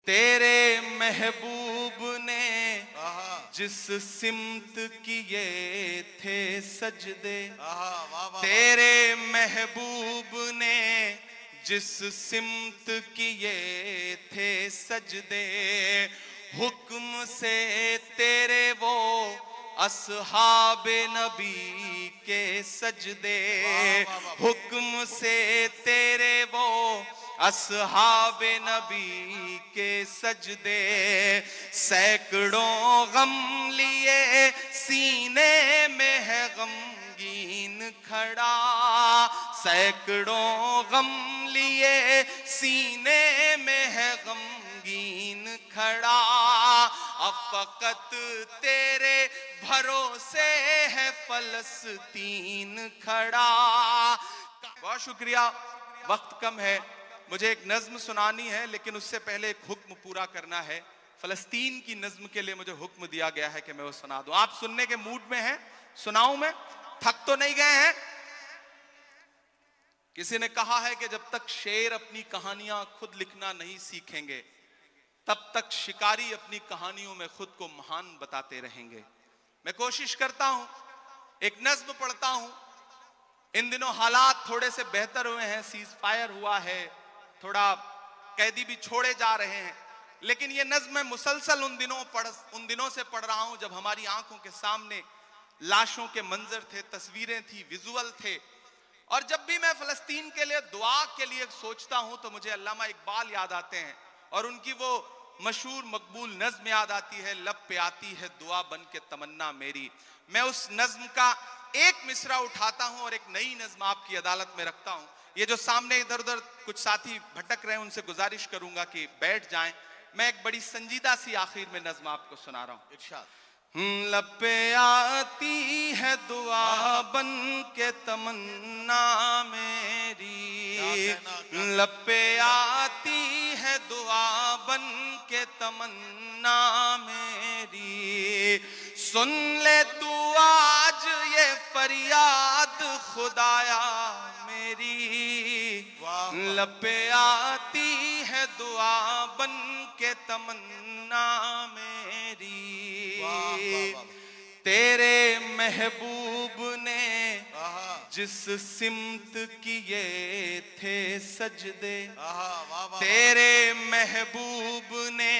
तेरे महबूब ने जिस सिमत किए थे सजदे, तेरे महबूब ने जिस सिमत किए थे सजदे, हुक्म से तेरे वो अस्हाबे नबी के सजदे, हुक्म से तेरे वो अस्हाबे नबी के सजदे, सैकड़ों गम लिए सीने में है गमगीन खड़ा, सैकड़ों गम लिए सीने में है गमगीन खड़ा, अब फकत तेरे भरोसे है फलस्तीन खड़ा। बहुत शुक्रिया, वक्त कम है, मुझे एक नज्म सुनानी है लेकिन उससे पहले एक हुक्म पूरा करना है। फलस्तीन की नज्म के लिए मुझे हुक्म दिया गया है कि मैं वो सुना दूं। आप सुनने के मूड में हैं? सुनाऊं मैं? थक तो नहीं गए हैं? किसी ने कहा है कि जब तक शेर अपनी कहानियां खुद लिखना नहीं सीखेंगे तब तक शिकारी अपनी कहानियों में खुद को महान बताते रहेंगे। मैं कोशिश करता हूं, एक नज्म पढ़ता हूं। इन दिनों हालात थोड़े से बेहतर हुए हैं, सीज फायर हुआ है, थोड़ा कैदी भी छोड़े जा रहे हैं, लेकिन ये नज्म मैं मुसलसल उन दिनों से पढ़ रहा हूं जब हमारी आंखों के सामने लाशों के मंजर थे, तस्वीरें थी, विजुअल थे। और जब भी मैं फलस्तीन के लिए दुआ के लिए सोचता हूं तो मुझे अल्लामा इकबाल याद आते हैं और उनकी वो मशहूर मकबूल नज्म याद आती है, लब पे आती है दुआ बन के तमन्ना मेरी। मैं उस नज्म का एक मिसरा उठाता हूं और एक नई नज्म आपकी अदालत में रखता हूं। ये जो सामने इधर उधर कुछ साथी भटक रहे हैं उनसे गुजारिश करूंगा कि बैठ जाएं। मैं एक बड़ी संजीदा सी आखिर में नज्म आपको सुना रहा हूं। इरशाद। लब पे आती है दुआ बन के तमन्ना मेरी, लब पे आती है दुआ बन के तमन्ना मेरी, सुन ले तू आज ये फरियाद खुदाया मेरी, लब पे आती है दुआ बन के तमन्ना मेरी, तेरे महबूब ने जिस सिमत किए थे सजदे, तेरे महबूब ने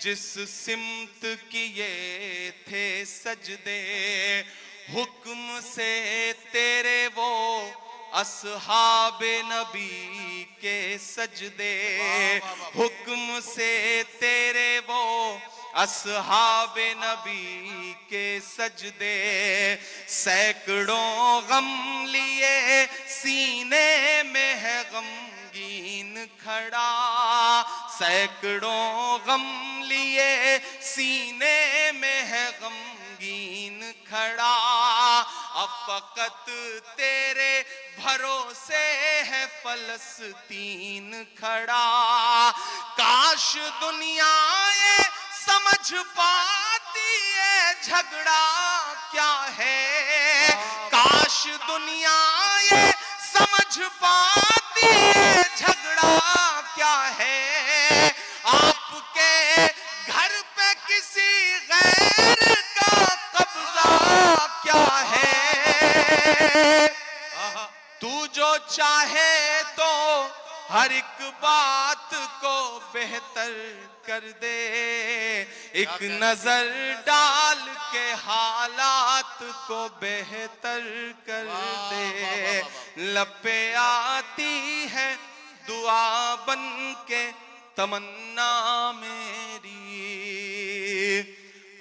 जिस सिमत किए थे सजदे, हुक्म से तेरे वो अस्हाबे नबी के सजदे, हुक्म से तेरे वो अस्हाबे नबी के सजदे, सैकड़ों गम लिए सीने में है गमगीन खड़ा, सैकड़ों गम लिए सीने में है गमगीन खड़ा, अब फकत तेरे भरोसे है फलस्तीन खड़ा, काश दुनिया ये समझ पाती है झगड़ा क्या है, काश दुनिया ये समझ पाती है झगड़ा क्या है, आपके घर पे किसी गैर का कब्जा क्या है, तू जो चाहे तो हर एक बात को बेहतर कर दे, एक नजर डाल के हालात को बेहतर कर दे, लब पे आती है दुआ बन के तमन्ना मेरी,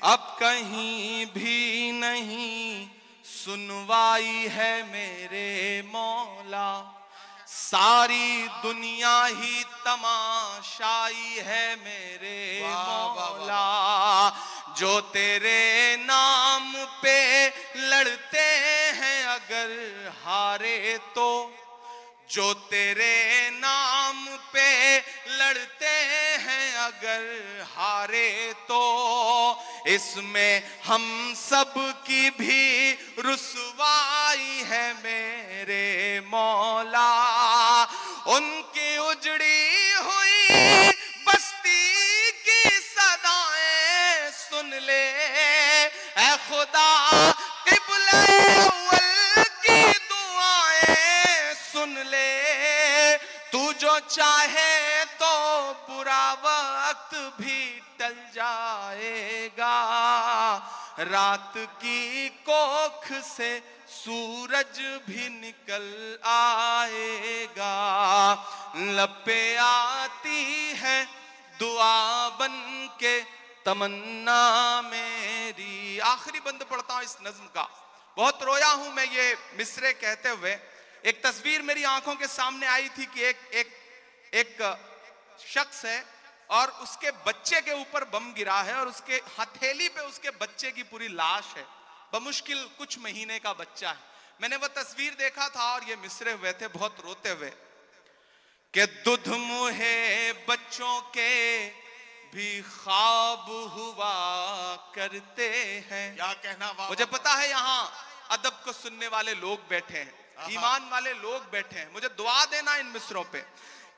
अब कहीं भी नहीं सुनवाई है मेरे मौला, सारी दुनिया ही तमाशाई है मेरे मौला, जो तेरे नाम पे लड़ते हैं अगर हारे तो, जो तेरे नाम पे लड़ते हैं अगर हारे तो, इसमें हम सब की भी रुसवाई है मेरे मौला, उनकी उजड़ी हुई बस्ती भी टल जाएगा, रात की कोख से सूरज भी निकल आएगा। लब पे आती है दुआ बन के तमन्ना मेरी। आखिरी बंद पढ़ता हूं इस नज्म का। बहुत रोया हूं मैं ये मिसरे कहते हुए। एक तस्वीर मेरी आंखों के सामने आई थी कि एक शख्स है और उसके बच्चे के ऊपर बम गिरा है और उसके हथेली पे उसके बच्चे की पूरी लाश है, बमुश्किल कुछ महीने का बच्चा है। मैंने वो तस्वीर देखा था और ये मिसरे हुए थे बहुत रोते हुए कि दुध मुहे बच्चों के भी ख्वाब हुआ करते हैं। क्या कहना, मुझे पता है यहाँ अदब को सुनने वाले लोग बैठे हैं, ईमान वाले लोग बैठे हैं, मुझे दुआ देना इन मिसरों पे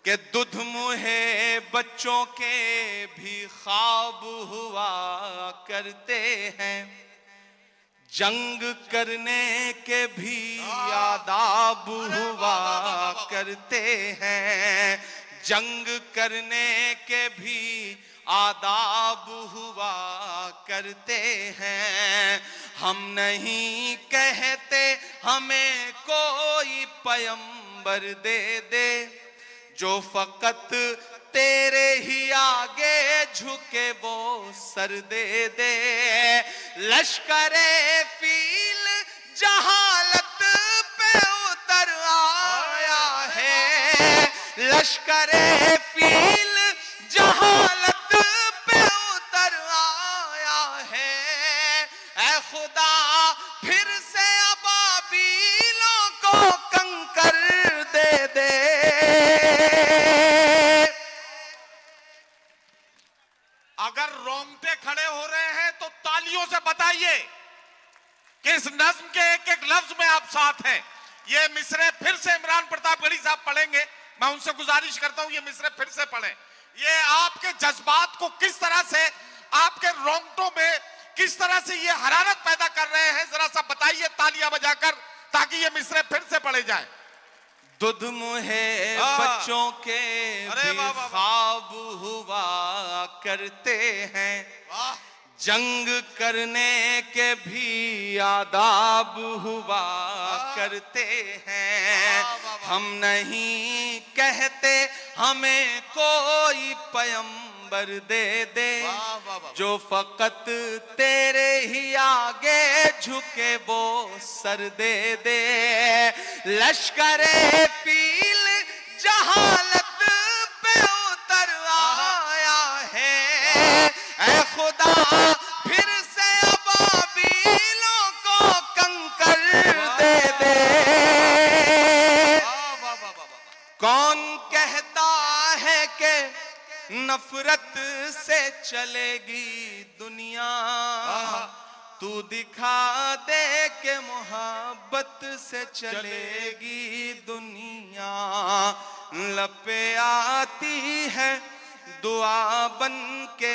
कि दुध मुहे बच्चों के भी ख्वाब हुआ करते हैं, जंग करने के भी आदाब हुआ करते हैं, जंग करने के भी आदाब हुआ करते हैं। हम नहीं कहते हमें कोई पैगंबर दे दे, जो फकत तेरे ही आगे झुके वो सर दे दे। लश्करे फील जहालत पे उतर आया है, लश्करे फील जहालत पे उतर आया है। ऐ खुदा फिर से अबाबीलों को कंकर दे दे। अगर रोंगटे खड़े हो रहे हैं तो तालियों से बताइए कि इस नज्म के एक एक लफ्ज में आप साथ हैं। ये मिसरे फिर से इमरान प्रतापगढ़ी साहब पढ़ेंगे। मैं उनसे गुजारिश करता हूं ये मिसरे फिर से पढ़ें। ये आपके जज्बात को किस तरह से, आपके रोंगटों में किस तरह से ये हरारत पैदा कर रहे हैं, जरा सा बताइए तालियां बजाकर, ताकि ये मिसरे फिर से पढ़े जाए। दुध मुहे बच्चों के भी ख्वाब हुआ करते हैं, जंग करने के भी आदाब हुआ करते हैं। हम नहीं कहते हमें कोई पैगंबर दे दे, जो फकत तेरे ही आगे झुके वो सर दे दे। लश्करे फील जहालत पे उतर आया है, ऐ खुदा फिर से अबाबीलों को कंकर दे दे। कौन कहता है कि नफरत से चलेगी दुनिया, तू दिखा दे के मोहब्बत से चलेगी दुनिया। लपे आती है दुआ बन के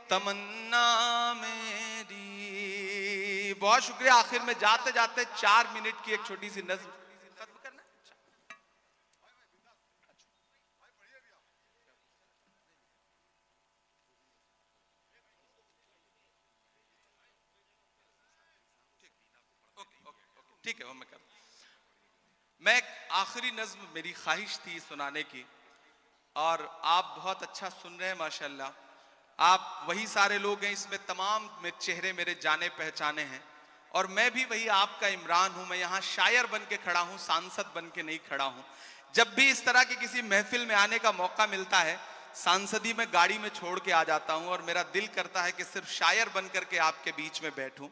तमन्ना मेरी। बहुत शुक्रिया। आखिर में जाते जाते 4 मिनट की एक छोटी सी नज्म खत्म करना। ठीक है, वो मैं कर। मैं आखिरी नज्म मेरी ख्वाहिश थी सुनाने की और आप बहुत अच्छा सुन रहे हैं माशाल्लाह। आप वही सारे लोग हैं, इसमें तमाम चेहरे मेरे जाने पहचाने हैं और मैं भी वही आपका इमरान हूं। मैं यहाँ शायर बन के खड़ा हूं, सांसद बन के नहीं खड़ा हूं। जब भी इस तरह की किसी महफिल में आने का मौका मिलता है, सांसदी में गाड़ी में छोड़ के आ जाता हूं और मेरा दिल करता है कि सिर्फ शायर बन करके आपके बीच में बैठूं।